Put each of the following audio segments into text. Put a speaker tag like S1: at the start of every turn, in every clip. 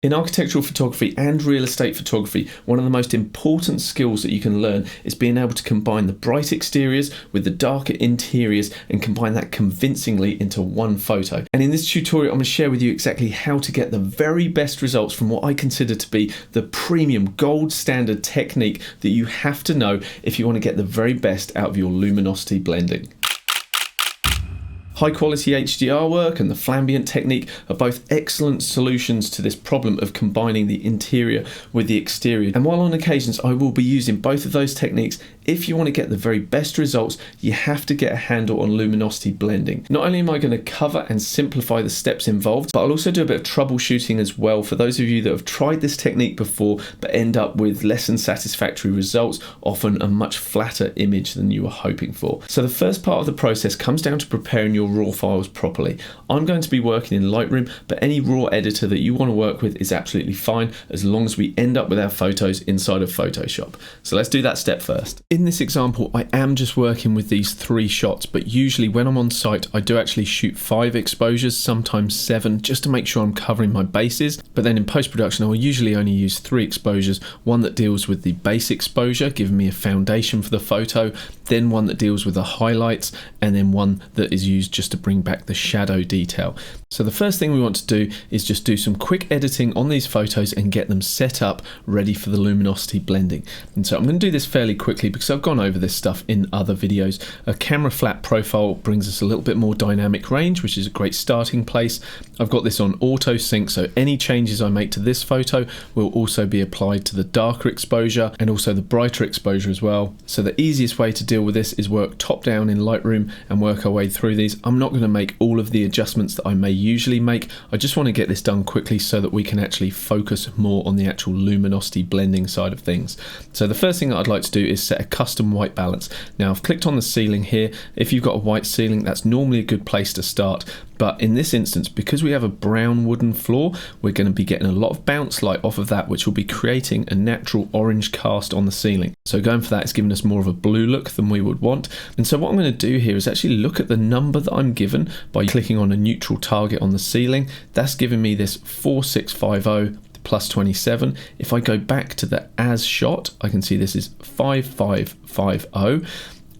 S1: In architectural photography and real estate photography, one of the most important skills that you can learn is being able to combine the bright exteriors with the darker interiors and combine that convincingly into one photo. And in this tutorial, I'm going to share with you exactly how to get the very best results from what I consider to be the premium gold standard technique that you have to know if you want to get the very best out of your luminosity blending. High quality HDR work and the Flambient technique are both excellent solutions to this problem of combining the interior with the exterior. And while on occasions I will be using both of those techniques, if you want to get the very best results, you have to get a handle on luminosity blending. Not only am I going to cover and simplify the steps involved, but I'll also do a bit of troubleshooting as well for those of you that have tried this technique before but end up with less than satisfactory results, often a much flatter image than you were hoping for. So the first part of the process comes down to preparing your raw files properly. I'm going to be working in Lightroom, but any raw editor that you want to work with is absolutely fine as long as we end up with our photos inside of Photoshop. So let's do that step first. In this example, I am just working with these 3 shots, but usually when I'm on site, I do actually shoot 5 exposures, sometimes 7, just to make sure I'm covering my bases. But then in post-production, I will usually only use 3 exposures, one that deals with the base exposure, giving me a foundation for the photo, then one that deals with the highlights, and then one that is used just to bring back the shadow detail. So the first thing we want to do is just do some quick editing on these photos and get them set up ready for the luminosity blending. And so I'm going to do this fairly quickly because I've gone over this stuff in other videos. A camera flat profile brings us a little bit more dynamic range, which is a great starting place. I've got this on auto sync, so any changes I make to this photo will also be applied to the darker exposure and also the brighter exposure as well. So the easiest way to deal with this is work top down in Lightroom and work our way through these. I'm not going to make all of the adjustments that I may usually make. I just want to get this done quickly so that we can actually focus more on the actual luminosity blending side of things. So the first thing that I'd like to do is set a custom white balance. Now I've clicked on the ceiling here. If you've got a white ceiling, that's normally a good place to start. But in this instance, because we have a brown wooden floor, we're going to be getting a lot of bounce light off of that, which will be creating a natural orange cast on the ceiling. So going for that is giving us more of a blue look than we would want. And so what I'm going to do here is actually look at the number that I'm given by clicking on a neutral target on the ceiling. That's giving me this 4650 plus 27. If I go back to the as shot, I can see this is 5550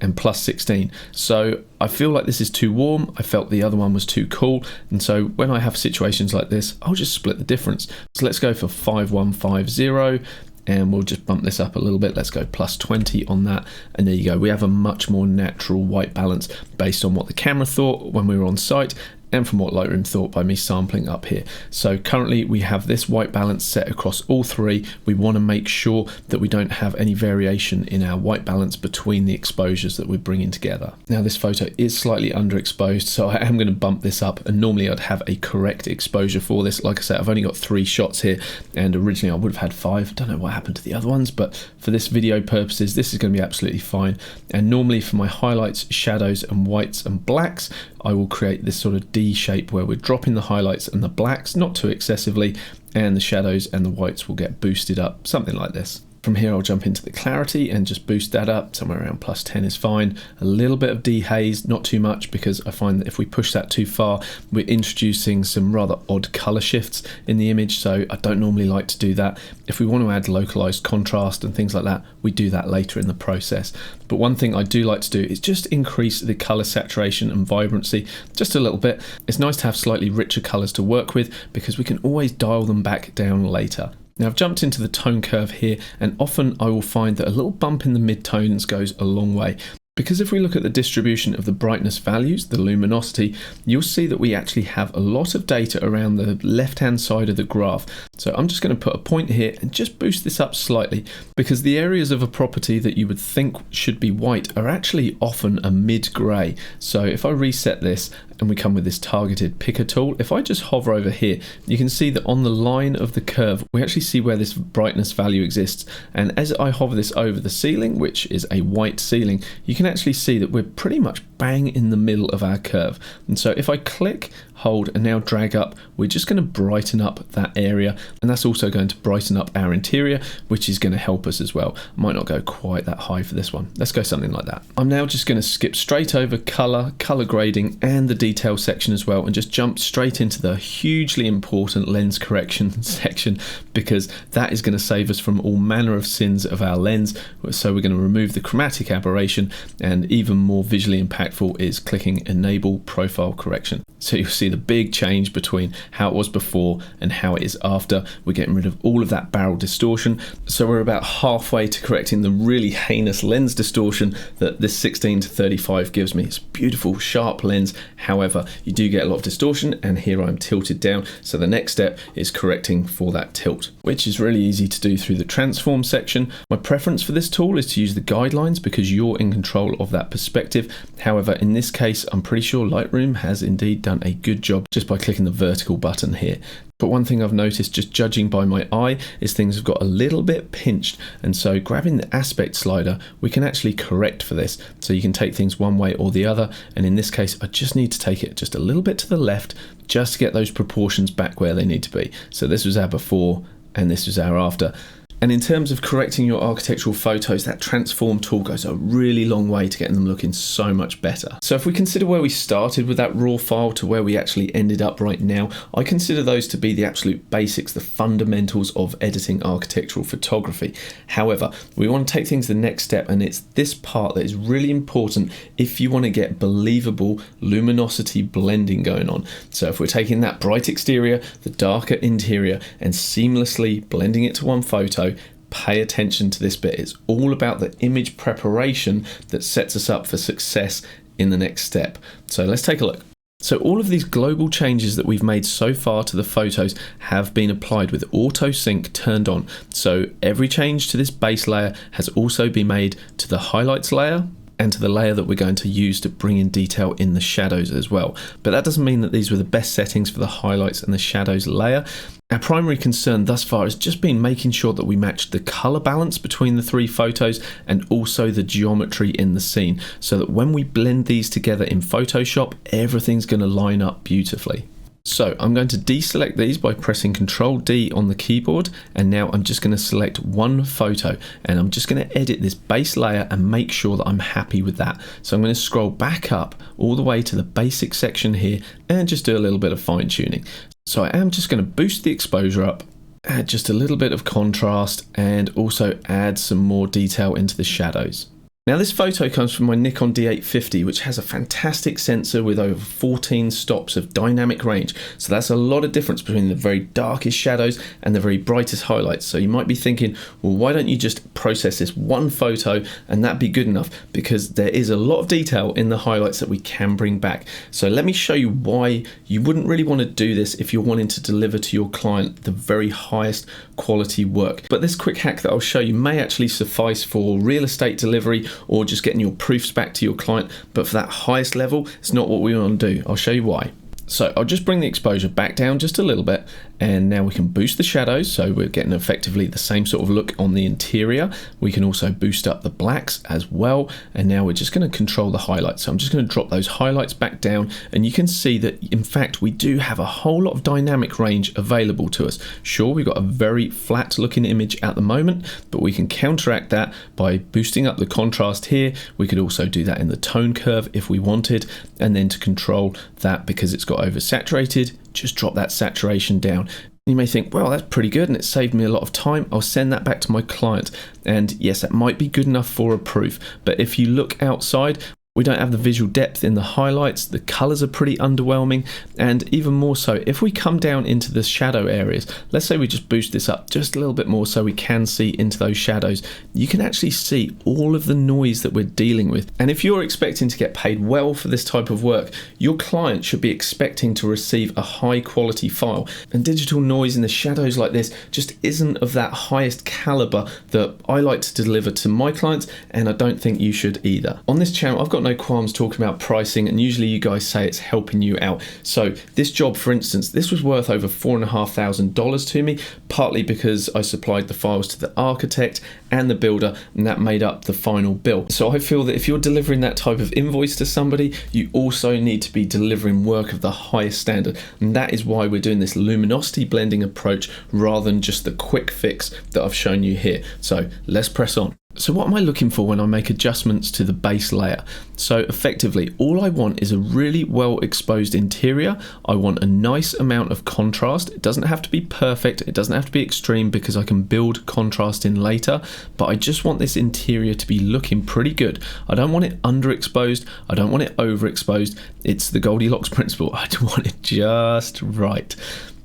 S1: and plus 16. So I feel like this is too warm. I felt the other one was too cool. And so when I have situations like this, I'll just split the difference. So let's go for 5150 and we'll just bump this up a little bit. Let's go plus 20 on that. And there you go. We have a much more natural white balance based on what the camera thought when we were on site and from what Lightroom thought by me sampling up here. So currently we have this white balance set across all 3. We want to make sure that we don't have any variation in our white balance between the exposures that we're bringing together. Now this photo is slightly underexposed, so I am going to bump this up, and normally I'd have a correct exposure for this. Like I said, I've only got 3 shots here, and originally I would have had 5. I don't know what happened to the other ones, but for this video purposes, this is going to be absolutely fine. And normally for my highlights, shadows, and whites and blacks, I will create this sort of D shape where we're dropping the highlights and the blacks, not too excessively, and the shadows and the whites will get boosted up, something like this. From here I'll jump into the clarity and just boost that up, somewhere around plus 10 is fine. A little bit of dehaze, not too much, because I find that if we push that too far, we're introducing some rather odd color shifts in the image, so I don't normally like to do that. If we want to add localized contrast and things like that, we do that later in the process. But one thing I do like to do is just increase the color saturation and vibrancy just a little bit. It's nice to have slightly richer colors to work with because we can always dial them back down later. Now I've jumped into the tone curve here, and often I will find that a little bump in the mid-tones goes a long way. Because if we look at the distribution of the brightness values, the luminosity, you'll see that we actually have a lot of data around the left-hand side of the graph. So I'm just going to put a point here and just boost this up slightly, because the areas of a property that you would think should be white are actually often a mid-grey. So if I reset this and we come with this targeted picker tool, if I just hover over here, you can see that on the line of the curve, we actually see where this brightness value exists. And as I hover this over the ceiling, which is a white ceiling, you can actually see that we're pretty much bang in the middle of our curve. And so if I click, hold, and now drag up. We're just going to brighten up that area, and that's also going to brighten up our interior, which is going to help us as well. Might not go quite that high for this one. Let's go something like that. I'm now just going to skip straight over color grading, and the detail section as well, and just jump straight into the hugely important lens correction section, because that is going to save us from all manner of sins of our lens. So we're going to remove the chromatic aberration, and even more visually impactful is clicking enable profile correction. So you'll see the big change between how it was before and how it is after. We're getting rid of all of that barrel distortion. So we're about halfway to correcting the really heinous lens distortion that this 16-35 gives me. It's a beautiful, sharp lens. However, you do get a lot of distortion, and here I'm tilted down. So the next step is correcting for that tilt, which is really easy to do through the transform section. My preference for this tool is to use the guidelines because you're in control of that perspective. However, in this case, I'm pretty sure Lightroom has indeed done a good job just by clicking the vertical button here. But one thing I've noticed, just judging by my eye, is things have got a little bit pinched, and so grabbing the aspect slider, we can actually correct for this. So you can take things one way or the other, and in this case I just need to take it just a little bit to the left just to get those proportions back where they need to be. So this was our before and this was our after. And in terms of correcting your architectural photos, that transform tool goes a really long way to getting them looking so much better. So if we consider where we started with that raw file to where we actually ended up right now, I consider those to be the absolute basics, the fundamentals of editing architectural photography. However, we want to take things the next step, and it's this part that is really important if you want to get believable luminosity blending going on. So if we're taking that bright exterior, the darker interior, and seamlessly blending it to one photo, pay attention to this bit. It's all about the image preparation that sets us up for success in the next step. So let's take a look. So all of these global changes that we've made so far to the photos have been applied with auto sync turned on. So every change to this base layer has also been made to the highlights layer and to the layer that we're going to use to bring in detail in the shadows as well. But that doesn't mean that these were the best settings for the highlights and the shadows layer. Our primary concern thus far has just been making sure that we match the color balance between the three photos and also the geometry in the scene, so that when we blend these together in Photoshop, everything's going to line up beautifully. So I'm going to deselect these by pressing Ctrl D on the keyboard, and now I'm just going to select one photo, and I'm just going to edit this base layer and make sure that I'm happy with that. So I'm going to scroll back up all the way to the basic section here and just do a little bit of fine tuning. So I am just going to boost the exposure up, add just a little bit of contrast, and also add some more detail into the shadows. Now this photo comes from my Nikon D850, which has a fantastic sensor with over 14 stops of dynamic range. So that's a lot of difference between the very darkest shadows and the very brightest highlights. So you might be thinking, well, why don't you just process this one photo and that'd be good enough? Because there is a lot of detail in the highlights that we can bring back. So let me show you why you wouldn't really want to do this if you're wanting to deliver to your client the very highest quality work. But this quick hack that I'll show you may actually suffice for real estate delivery or just getting your proofs back to your client, but for that highest level, it's not what we want to do. I'll show you why. So I'll just bring the exposure back down just a little bit, and now we can boost the shadows, so we're getting effectively the same sort of look on the interior. We can also boost up the blacks as well, and now we're just going to control the highlights. So I'm just going to drop those highlights back down, and you can see that in fact we do have a whole lot of dynamic range available to us. Sure, we've got a very flat looking image at the moment, but we can counteract that by boosting up the contrast here. We could also do that in the tone curve if we wanted, and then to control that, because it's got oversaturated, just drop that saturation down. You may think, well, that's pretty good and it saved me a lot of time. I'll send that back to my client. And yes, that might be good enough for a proof. But if you look outside, we don't have the visual depth in the highlights, the colors are pretty underwhelming, and even more so, if we come down into the shadow areas, let's say we just boost this up just a little bit more so we can see into those shadows, you can actually see all of the noise that we're dealing with. And if you're expecting to get paid well for this type of work, your client should be expecting to receive a high quality file, and digital noise in the shadows like this just isn't of that highest caliber that I like to deliver to my clients, and I don't think you should either. On this channel, I've got no no qualms talking about pricing, and usually you guys say it's helping you out. So this job, for instance, this was worth over $4,500 to me, partly because I supplied the files to the architect and the builder, and that made up the final bill. So I feel that if you're delivering that type of invoice to somebody, you also need to be delivering work of the highest standard, and that is why we're doing this luminosity blending approach rather than just the quick fix that I've shown you here. So let's press on. So what am I looking for when I make adjustments to the base layer? So effectively, all I want is a really well exposed interior. I want a nice amount of contrast. It doesn't have to be perfect. It doesn't have to be extreme because I can build contrast in later, but I just want this interior to be looking pretty good. I don't want it underexposed. I don't want it overexposed. It's the Goldilocks principle. I want it just right.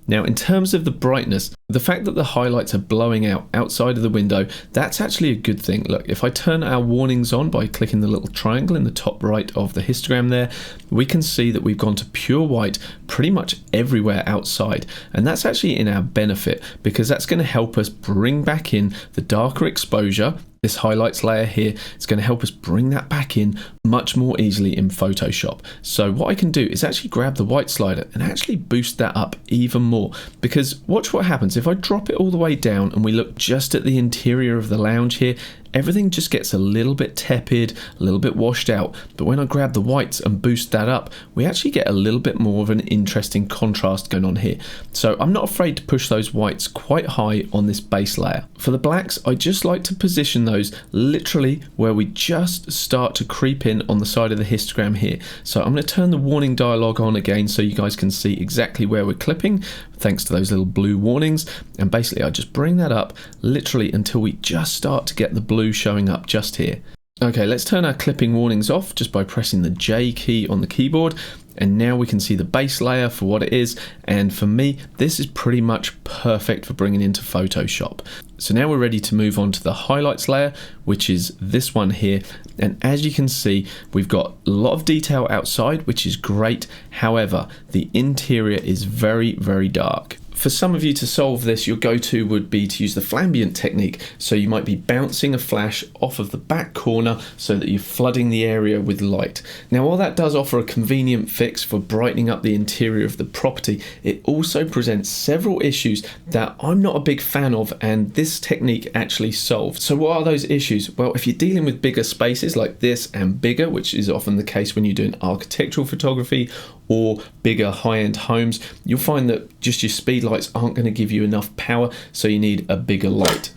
S1: Now, in terms of the brightness, the fact that the highlights are blowing out outside of the window, that's actually a good thing. Look, if I turn our warnings on by clicking the little triangle in the top right of the histogram there, we can see that we've gone to pure white pretty much everywhere outside. And that's actually in our benefit because that's going to help us bring back in the darker exposure. This highlights layer here, it's going to help us bring that back in much more easily in Photoshop. So what I can do is actually grab the white slider and actually boost that up even more, because watch what happens if I drop it all the way down and we look just at the interior of the lounge here. Everything just gets a little bit tepid, a little bit washed out. But when I grab the whites and boost that up, we actually get a little bit more of an interesting contrast going on here. So I'm not afraid to push those whites quite high on this base layer. For the blacks, I just like to position those literally where we just start to creep in on the side of the histogram here. So I'm going to turn the warning dialog on again so you guys can see exactly where we're clipping, thanks to those little blue warnings. And basically I just bring that up literally until we just start to get the blue showing up just here. Okay, let's turn our clipping warnings off just by pressing the J key on the keyboard. And now we can see the base layer for what it is. And for me, this is pretty much perfect for bringing into Photoshop. So now we're ready to move on to the highlights layer, which is this one here. And as you can see, we've got a lot of detail outside, which is great. However, the interior is very, very dark. For some of you to solve this, your go-to would be to use the flambient technique. So you might be bouncing a flash off of the back corner so that you're flooding the area with light. Now, while that does offer a convenient fix for brightening up the interior of the property, it also presents several issues that I'm not a big fan of, and this technique actually solves. So what are those issues? Well, if you're dealing with bigger spaces like this and bigger, which is often the case when you're doing architectural photography or bigger high-end homes, you'll find that just your speed lights aren't going to give you enough power, so you need a bigger light.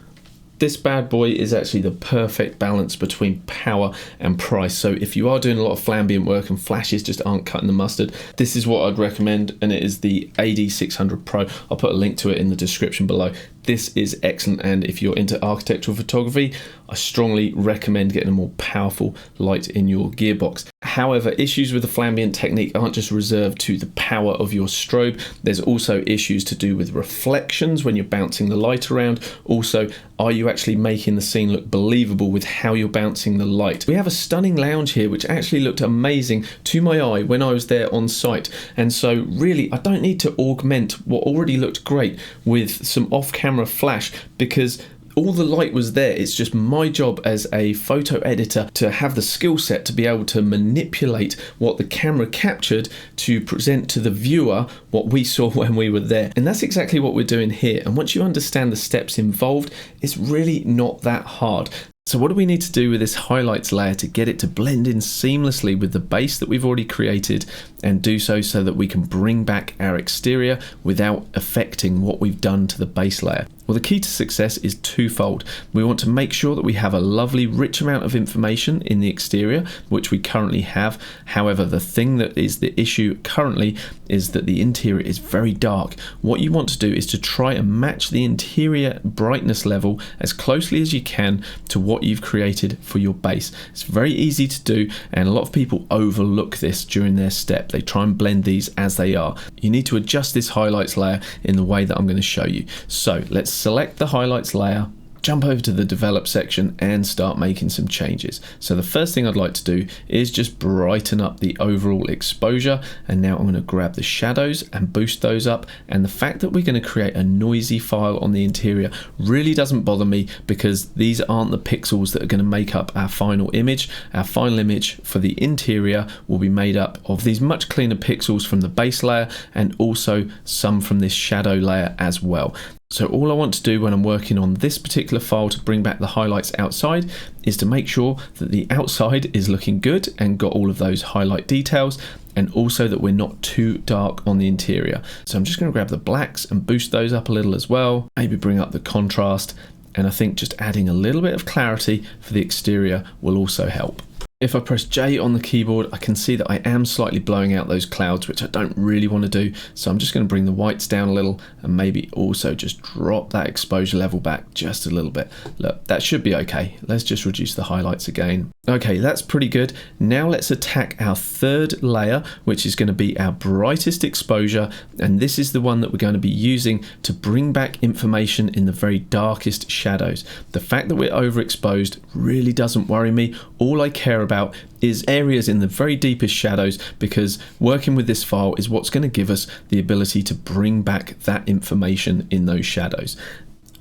S1: This bad boy is actually the perfect balance between power and price. So if you are doing a lot of flambient work and flashes just aren't cutting the mustard, this is what I'd recommend, and it is the AD600 Pro. I'll put a link to it in the description below. This is excellent, and if you're into architectural photography, I strongly recommend getting a more powerful light in your gearbox. However, issues with the flambient technique aren't just reserved to the power of your strobe. There's also issues to do with reflections when you're bouncing the light around. Also, are you actually making the scene look believable with how you're bouncing the light? We have a stunning lounge here which actually looked amazing to my eye when I was there on site, and so really I don't need to augment what already looked great with some off-camera flash, because all the light was there. It's just my job as a photo editor to have the skill set to be able to manipulate what the camera captured to present to the viewer what we saw when we were there. And that's exactly what we're doing here. And once you understand the steps involved, it's really not that hard. So what do we need to do with this highlights layer to get it to blend in seamlessly with the base that we've already created, and do so that we can bring back our exterior without affecting what we've done to the base layer? Well, the key to success is twofold. We want to make sure that we have a lovely rich amount of information in the exterior, which we currently have. However, the thing that is the issue currently is that the interior is very dark. What you want to do is to try and match the interior brightness level as closely as you can to what you've created for your base. It's very easy to do, and a lot of people overlook this during their step. They try and blend these as they are. You need to adjust this highlights layer in the way that I'm going to show you. So let's select the highlights layer. jump over to the develop section and start making some changes. So the first thing I'd like to do is just brighten up the overall exposure, and now I'm going to grab the shadows and boost those up. And the fact that we're going to create a noisy file on the interior really doesn't bother me, because these aren't the pixels that are going to make up our final image. Our final image for the interior will be made up of these much cleaner pixels from the base layer, and also some from this shadow layer as well. So all I want to do when I'm working on this particular file to bring back the highlights outside is to make sure that the outside is looking good and got all of those highlight details, and also that we're not too dark on the interior. So I'm just going to grab the blacks and boost those up a little as well, maybe bring up the contrast, and I think just adding a little bit of clarity for the exterior will also help. If I press J on the keyboard, I can see that I am slightly blowing out those clouds, which I don't really want to do. So I'm just going to bring the whites down a little, and maybe also just drop that exposure level back just a little bit. Look, that should be okay. Let's just reduce the highlights again. Okay, that's pretty good. Now let's attack our third layer, which is going to be our brightest exposure. And this is the one that we're going to be using to bring back information in the very darkest shadows. The fact that we're overexposed really doesn't worry me. All I care about is areas in the very deepest shadows, because working with this file is what's going to give us the ability to bring back that information in those shadows.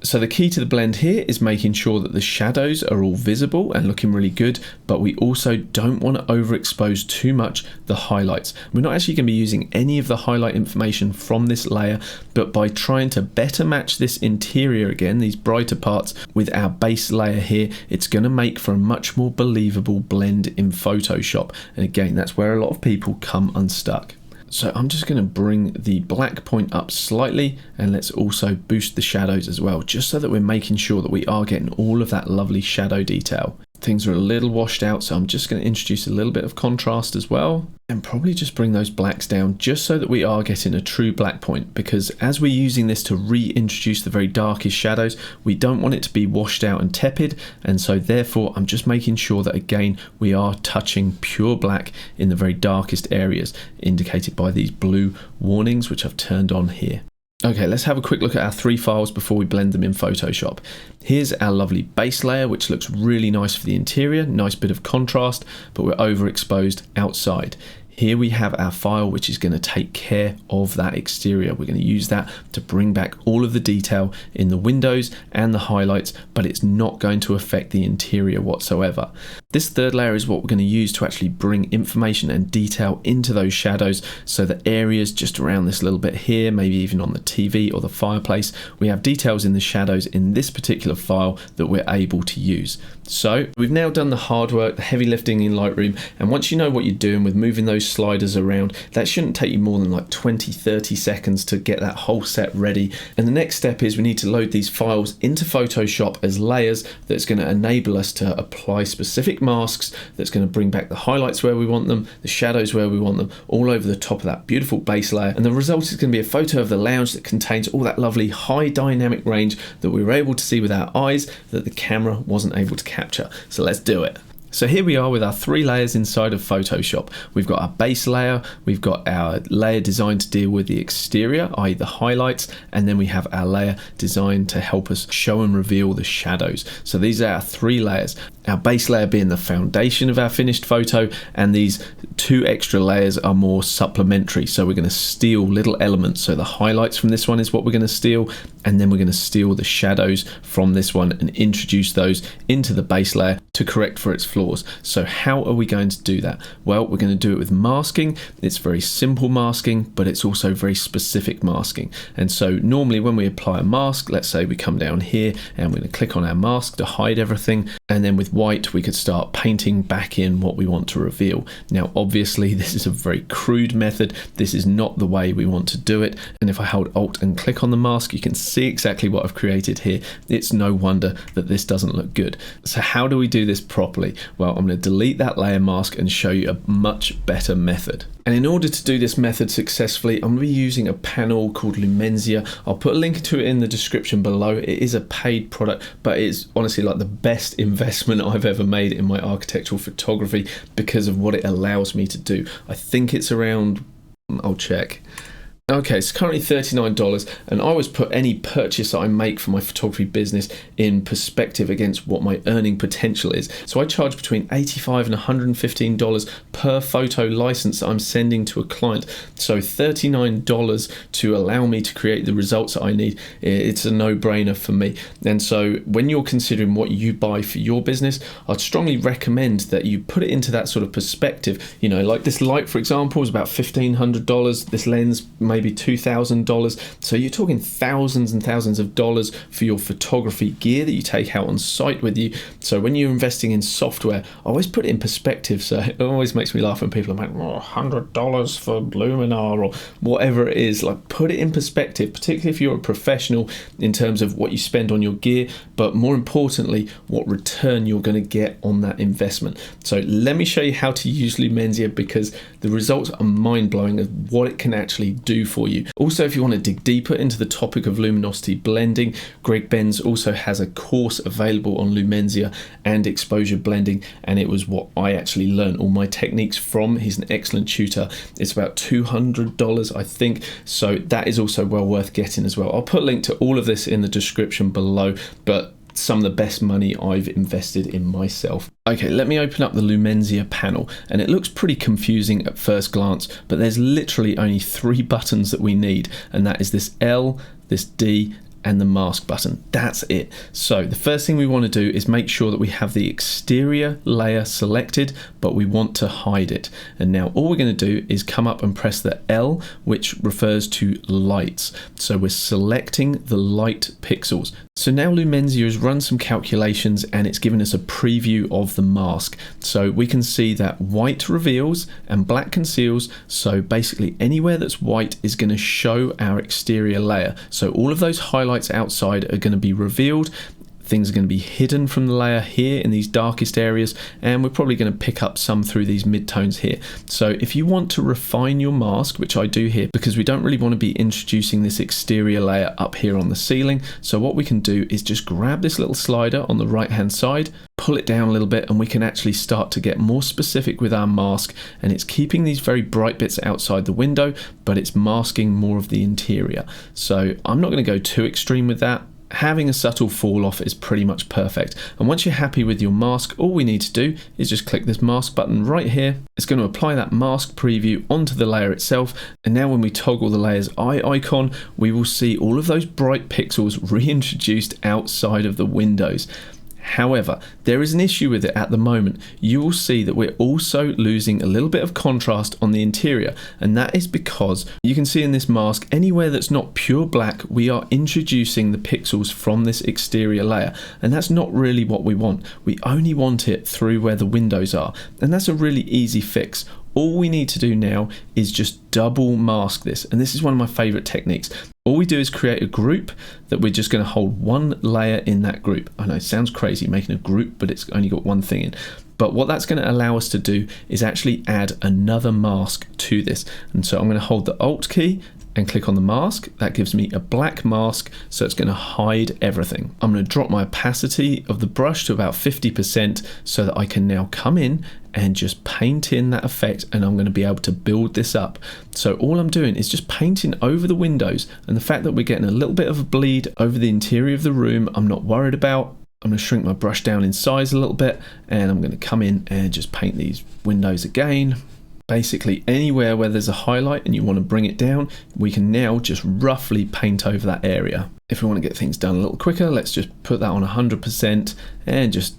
S1: So the key to the blend here is making sure that the shadows are all visible and looking really good, but we also don't want to overexpose too much the highlights. We're not actually going to be using any of the highlight information from this layer, but by trying to better match this interior again, these brighter parts, with our base layer here, it's going to make for a much more believable blend in Photoshop. And again, that's where a lot of people come unstuck. So I'm just going to bring the black point up slightly, and let's also boost the shadows as well, just so that we're making sure that we are getting all of that lovely shadow detail. Things are a little washed out, so I'm just going to introduce a little bit of contrast as well, and probably just bring those blacks down just so that we are getting a true black point, because as we're using this to reintroduce the very darkest shadows, we don't want it to be washed out and tepid, and so therefore I'm just making sure that again we are touching pure black in the very darkest areas, indicated by these blue warnings which I've turned on here. Okay, let's have a quick look at our three files before we blend them in Photoshop. Here's our lovely base layer, which looks really nice for the interior, nice bit of contrast, but we're overexposed outside. Here we have our file, which is going to take care of that exterior. We're going to use that to bring back all of the detail in the windows and the highlights, but it's not going to affect the interior whatsoever. This third layer is what we're going to use to actually bring information and detail into those shadows, so that areas just around this little bit here, maybe even on the TV or the fireplace, we have details in the shadows in this particular file that we're able to use. So we've now done the hard work, the heavy lifting in Lightroom, and once you know what you're doing with moving those sliders around, that shouldn't take you more than like 20-30 seconds to get that whole set ready. And the next step is we need to load these files into Photoshop as layers that's going to enable us to apply specific masks that's going to bring back the highlights where we want them, the shadows where we want them, all over the top of that beautiful base layer. And the result is going to be a photo of the lounge that contains all that lovely high dynamic range that we were able to see with our eyes that the camera wasn't able to capture. So let's do it. So here we are with our three layers inside of Photoshop. We've got our base layer, we've got our layer designed to deal with the exterior, i.e. the highlights, and then we have our layer designed to help us show and reveal the shadows. So these are our three layers. Our base layer being the foundation of our finished photo, and these two extra layers are more supplementary. So we're going to steal little elements. So the highlights from this one is what we're going to steal, and then we're going to steal the shadows from this one and introduce those into the base layer to correct for its flaws. So how are we going to do that? Well, we're going to do it with masking. It's very simple masking, but it's also very specific masking. And so normally when we apply a mask, let's say we come down here and we're going to click on our mask to hide everything, and then with white we could start painting back in what we want to reveal. Now obviously this is a very crude method. This is not the way we want to do it, and if I hold Alt and click on the mask, you can see exactly what I've created here. It's no wonder that this doesn't look good. So how do we do this properly? Well, I'm going to delete that layer mask and show you a much better method. And in order to do this method successfully, I'm going to be using a panel called Lumenzia. I'll put a link to it in the description below. It is a paid product, but it's honestly like the best investment I've ever made in my architectural photography because of what it allows me to do. I think it's around, I'll check, Okay, it's currently $39, and I always put any purchase that I make for my photography business in perspective against what my earning potential is. So I charge between $85 and $115 per photo license that I'm sending to a client. So $39 to allow me to create the results that I need, it's a no-brainer for me. And so when you're considering what you buy for your business, I'd strongly recommend that you put it into that sort of perspective. You know, like this light, for example, is about $1,500. This lens, maybe $2,000. So you're talking thousands and thousands of dollars for your photography gear that you take out on site with you. So when you're investing in software, I always put it in perspective. So it always makes me laugh when people are like, oh, $100 for Luminar or whatever it is. Like, put it in perspective, particularly if you're a professional, in terms of what you spend on your gear, but more importantly, what return you're going to get on that investment. So let me show you how to use Lumenzia, because the results are mind-blowing of what it can actually do for you. Also, if you want to dig deeper into the topic of luminosity blending, Greg Benz also has a course available on Lumenzia and exposure blending, and it was what I actually learned all my techniques from. He's an excellent tutor. It's about $200, I think, so that is also well worth getting as well. I'll put a link to all of this in the description below, but some of the best money I've invested in myself. Okay, let me open up the Lumenzia panel, and it looks pretty confusing at first glance, but there's literally only 3 buttons that we need, and that is this L, this D, and the mask button. That's it. So the first thing we want to do is make sure that we have the exterior layer selected, but we want to hide it. And now all we're going to do is come up and press the L, which refers to lights. So we're selecting the light pixels. So now Lumenzia has run some calculations, and it's given us a preview of the mask. So we can see that white reveals and black conceals. So basically anywhere that's white is going to show our exterior layer. So all of those highlights outside are going to be revealed. Things are going to be hidden from the layer here in these darkest areas, and we're probably going to pick up some through these midtones here. So if you want to refine your mask, which I do here, because we don't really want to be introducing this exterior layer up here on the ceiling, so what we can do is just grab this little slider on the right hand side, pull it down a little bit, and we can actually start to get more specific with our mask. And it's keeping these very bright bits outside the window, but it's masking more of the interior. So I'm not going to go too extreme with that. Having a subtle fall off is pretty much perfect. And once you're happy with your mask, all we need to do is just click this mask button right here. It's going to apply that mask preview onto the layer itself. And now when we toggle the layer's eye icon, we will see all of those bright pixels reintroduced outside of the windows. However, there is an issue with it at the moment. You will see that we're also losing a little bit of contrast on the interior, and that is because you can see in this mask, anywhere that's not pure black, we are introducing the pixels from this exterior layer, and that's not really what we want. We only want it through where the windows are, and that's a really easy fix. All we need to do now is just double mask this, and this is one of my favorite techniques. All we do is create a group that we're just going to hold one layer in that group. I know it sounds crazy making a group, but it's only got one thing in. But what that's going to allow us to do is actually add another mask to this. And so I'm going to hold the Alt key and click on the mask. That gives me a black mask, so it's going to hide everything. I'm going to drop my opacity of the brush to about 50% so that I can now come in and just paint in that effect, and I'm going to be able to build this up. So all I'm doing is just painting over the windows, and the fact that we're getting a little bit of a bleed over the interior of the room, I'm not worried about. I'm going to shrink my brush down in size a little bit, and I'm going to come in and just paint these windows again. Basically anywhere where there's a highlight and you want to bring it down, we can now just roughly paint over that area. If we want to get things done a little quicker, let's just put that on 100% and just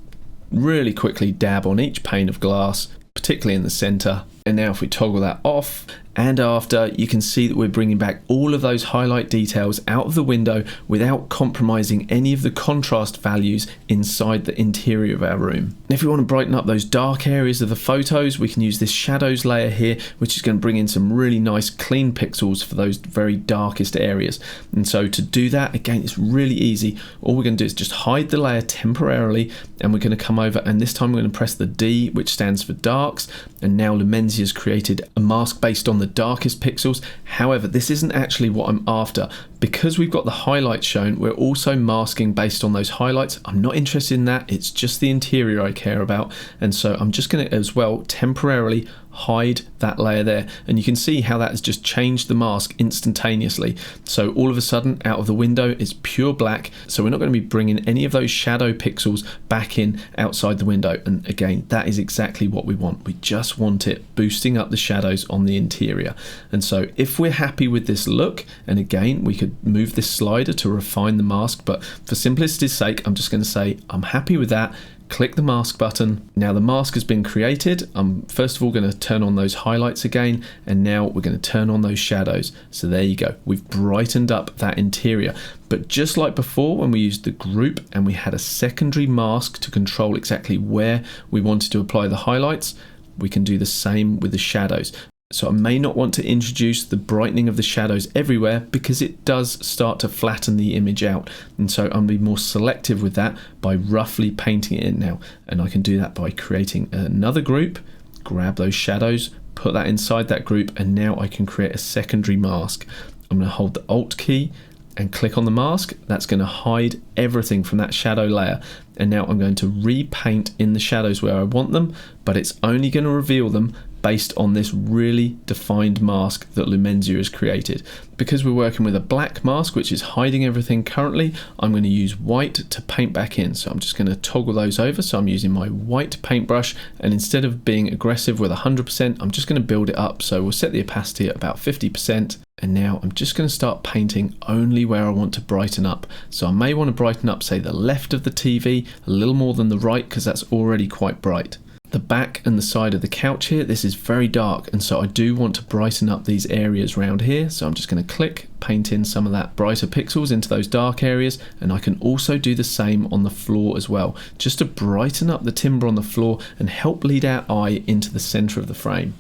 S1: really quickly dab on each pane of glass, particularly in the center. And now if we toggle that off and after, you can see that we're bringing back all of those highlight details out of the window without compromising any of the contrast values inside the interior of our room. And if we want to brighten up those dark areas of the photos, we can use this shadows layer here, which is going to bring in some really nice clean pixels for those very darkest areas. And so to do that, again, it's really easy. All we're going to do is just hide the layer temporarily, and we're going to come over, and this time we're going to press the D, which stands for darks. And now Lumenzia has created a mask based on the darkest pixels. However, this isn't actually what I'm after. Because we've got the highlights shown, we're also masking based on those highlights. I'm not interested in that. It's just the interior I care about. And so I'm just going to as well temporarily hide that layer there, and you can see how that has just changed the mask instantaneously. So all of a sudden out of the window it's pure black, so we're not going to be bringing any of those shadow pixels back in outside the window. And again, that is exactly what we want. We just want it boosting up the shadows on the interior. And so if we're happy with this look, and again we could move this slider to refine the mask, but for simplicity's sake I'm just going to say I'm happy with that. Click the mask button. Now the mask has been created. I'm first of all going to turn on those highlights again, and now we're going to turn on those shadows. So there you go, we've brightened up that interior. But just like before when we used the group and we had a secondary mask to control exactly where we wanted to apply the highlights, we can do the same with the shadows. So I may not want to introduce the brightening of the shadows everywhere because it does start to flatten the image out. And so I'm going to be more selective with that by roughly painting it in now. And I can do that by creating another group, grab those shadows, put that inside that group, and now I can create a secondary mask. I'm going to hold the Alt key and click on the mask. That's going to hide everything from that shadow layer. And now I'm going to repaint in the shadows where I want them, but it's only going to reveal them based on this really defined mask that Lumenzia has created. Because we're working with a black mask which is hiding everything currently, I'm going to use white to paint back in. So I'm just going to toggle those over. So I'm using my white paintbrush, and instead of being aggressive with 100%, I'm just going to build it up. So we'll set the opacity at about 50%. And now I'm just going to start painting only where I want to brighten up. So I may want to brighten up, say, the left of the TV a little more than the right, because that's already quite bright. The back and the side of the couch here, this is very dark, and so I do want to brighten up these areas around here. So I'm just going to click, paint in some of that brighter pixels into those dark areas, and I can also do the same on the floor as well, just to brighten up the timber on the floor and help lead our eye into the center of the frame.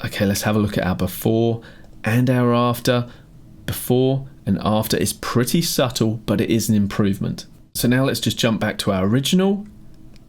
S1: Okay, let's have a look at our before and our after. Before and after is pretty subtle, but it is an improvement. So now let's just jump back to our original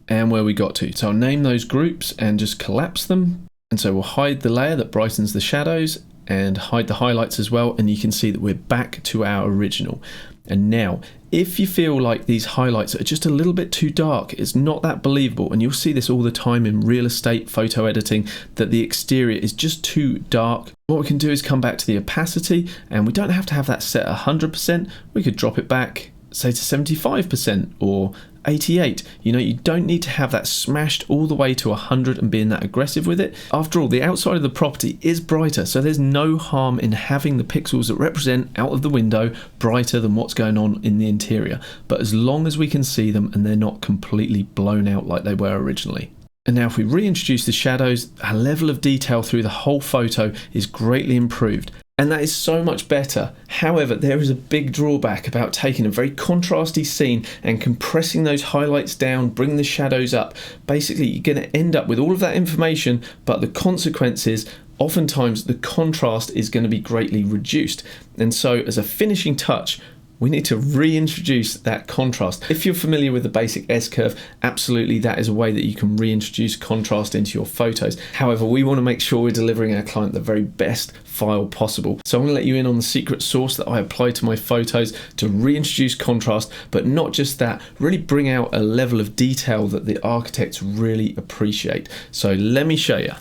S1: and where we got to. So I'll name those groups and just collapse them. And so we'll hide the layer that brightens the shadows and hide the highlights as well. And you can see that we're back to our original. And now, if you feel like these highlights are just a little bit too dark, it's not that believable, and you'll see this all the time in real estate photo editing, that the exterior is just too dark, what we can do is come back to the opacity, and we don't have to have that set at 100%. We could drop it back, say, to 75% or 88. You know, you don't need to have that smashed all the way to 100 and being that aggressive with it. After all, the outside of the property is brighter, so there's no harm in having the pixels that represent out of the window brighter than what's going on in the interior, but as long as we can see them and they're not completely blown out like they were originally. And now if we reintroduce the shadows, our level of detail through the whole photo is greatly improved. And that is so much better. However, there is a big drawback about taking a very contrasty scene and compressing those highlights down, bring the shadows up. Basically, you're going to end up with all of that information, but the consequence is oftentimes the contrast is going to be greatly reduced. And so as a finishing touch, we need to reintroduce that contrast. If you're familiar with the basic S-curve, absolutely that is a way that you can reintroduce contrast into your photos. However, we want to make sure we're delivering our client the very best file possible. So I'm going to let you in on the secret sauce that I apply to my photos to reintroduce contrast, but not just that, really bring out a level of detail that the architects really appreciate. So let me show you.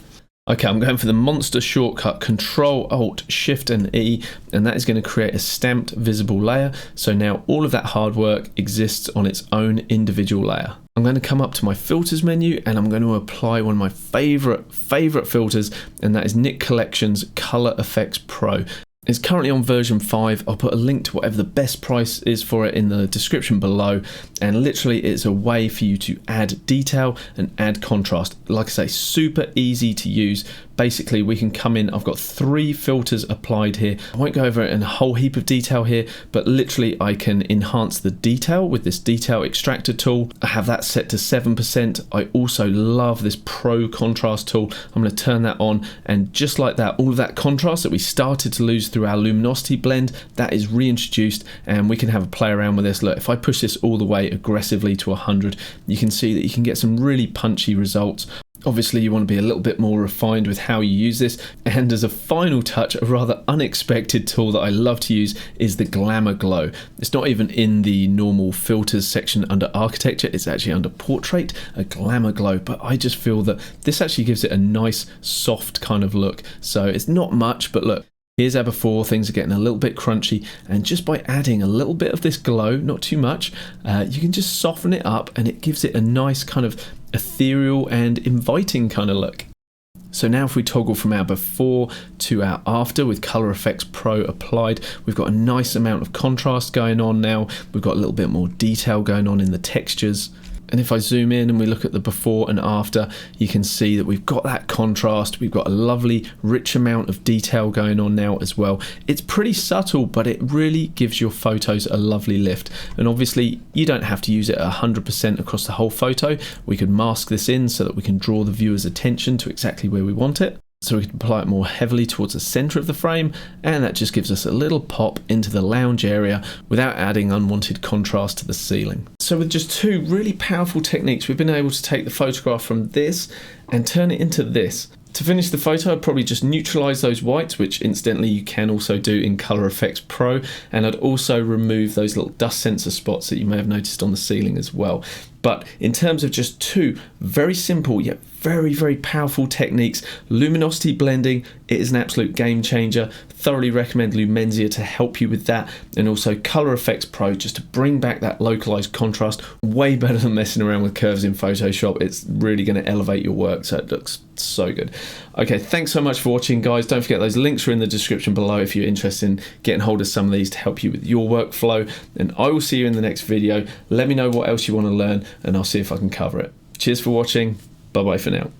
S1: Okay, I'm going for the monster shortcut, Control Alt Shift and E, and that is going to create a stamped visible layer. So now all of that hard work exists on its own individual layer. I'm going to come up to my filters menu and I'm going to apply one of my favorite filters, and that is Nik Collection's Color Effects Pro. It's currently on version 5. I'll put a link to whatever the best price is for it in the description below, and literally it's a way for you to add detail and add contrast. Like I say, super easy to use. Basically, we can come in, I've got 3 filters applied here. I won't go over it in a whole heap of detail here, but literally I can enhance the detail with this detail extractor tool. I have that set to 7%. I also love this Pro contrast tool. I'm going to turn that on, and just like that, all of that contrast that we started to lose through our luminosity blend, that is reintroduced, and we can have a play around with this. Look, if I push this all the way aggressively to 100, you can see that you can get some really punchy results. Obviously you want to be a little bit more refined with how you use this, and as a final touch, a rather unexpected tool that I love to use is the Glamour Glow. It's not even in the normal filters section under architecture, it's actually under portrait, a Glamour Glow, but I just feel that this actually gives it a nice soft kind of look. So it's not much, but look, here's 𝗥𝗲𝗄𝗏, things are getting a little bit crunchy, and just by adding a little bit of this glow, not too much, you can just soften it up and it gives it a nice kind of ethereal and inviting kind of look. So now if we toggle from our before to our after with Color Effects Pro applied, we've got a nice amount of contrast going on now. We've got a little bit more detail going on in the textures. And if I zoom in and we look at the before and after, you can see that we've got that contrast. We've got a lovely, rich amount of detail going on now as well. It's pretty subtle, but it really gives your photos a lovely lift. And obviously, you don't have to use it 100% across the whole photo. We could mask this in so that we can draw the viewer's attention to exactly where we want it. So we can apply it more heavily towards the center of the frame, and that just gives us a little pop into the lounge area without adding unwanted contrast to the ceiling. So with just two really powerful techniques, we've been able to take the photograph from this and turn it into this. To finish the photo, I'd probably just neutralize those whites, which incidentally you can also do in Color Effects Pro, and I'd also remove those little dust sensor spots that you may have noticed on the ceiling as well. But in terms of just two very simple yet very, very powerful techniques, luminosity blending, it is an absolute game changer. Thoroughly recommend Lumenzia to help you with that, and also Color Effects Pro just to bring back that localized contrast. Way better than messing around with curves in Photoshop. It's really going to elevate your work, so it looks so good. Okay, thanks so much for watching, guys. Don't forget those links are in the description below if you're interested in getting hold of some of these to help you with your workflow, and I will see you in the next video. Let me know what else you want to learn and I'll see if I can cover it. Cheers for watching. Bye bye for now.